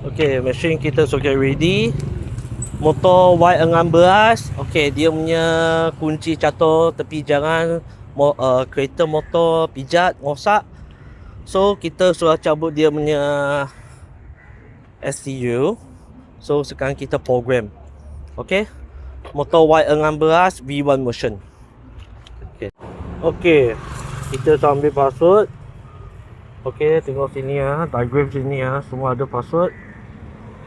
Okay, mesin kita sudah ready. Motor Y16. Okay, dia punya kunci catur tepi jalan. Kereta motor pijat, rosak. So, kita sudah cabut dia punya STU. So, sekarang kita program. Okay, motor Y16 V1 motion. Okay, kita ambil password. Okay, tengok sini ya, diagram sini ya, semua ada password.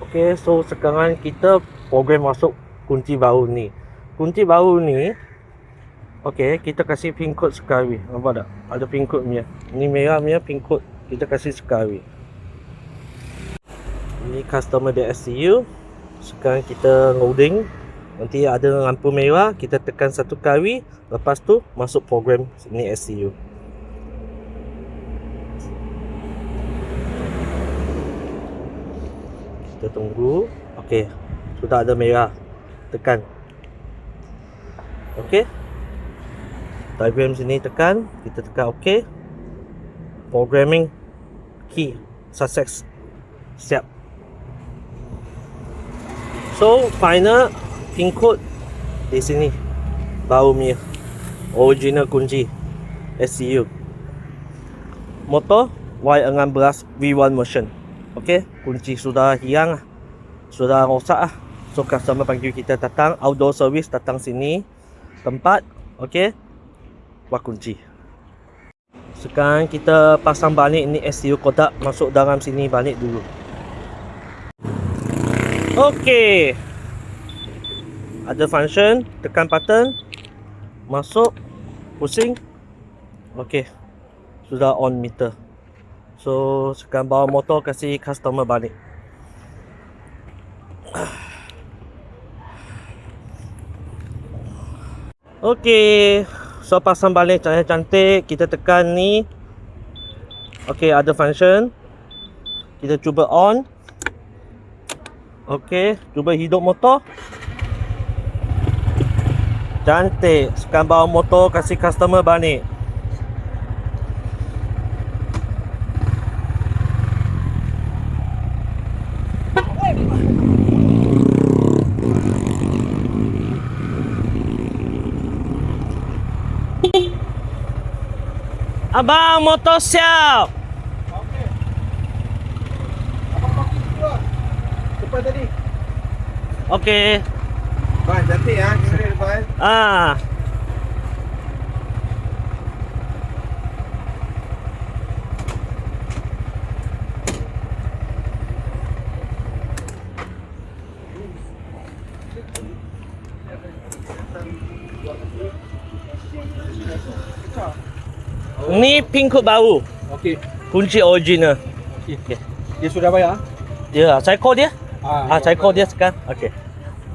Okay, so sekarang kita program masuk kunci baru ni. Kunci baru ni, okay, kita kasih pin code sekali. Nampak tak? Ada pin code punya. Ni merah punya pin code. Kita kasih sekali. Ini customer di STU. Sekarang kita loading. Nanti ada lampu merah, kita tekan satu kali. Lepas tu masuk program ni STU. Kita tunggu. Okey, sudah ada merah. Tekan. Okey. Diagram sini tekan. Kita tekan okey. Programming key success. Siap. So, final pin code di sini. Baru punya original kunci STU. Motor Y16 V1 motion. Okey, kunci sudah hilang, sudah rosak. So customer panggil kita datang outdoor service, datang sini tempat. Okey, buat kunci. Sekarang kita pasang balik ni STU kotak, masuk dalam sini balik dulu. Okey, ada function, tekan button, masuk, pusing. Okey, sudah on meter. So, sekarang bawa motor kasih customer balik. Okey, so pasang balik cantik-cantik. Kita tekan ni. Okey, ada function. Kita cuba on. Okey, cuba hidup motor. Cantik. Sekarang bawa motor kasih customer balik. Abang, motor siap. Okey. Abang pakai dulu. Depan tadi. Okey. Bang, cantik ya, kamera depan. Ni pin code baru. Okey. Kunci original. Okey. Dia sudah bayar? Ya, saya call dia. Saya call dia sekarang. Okey.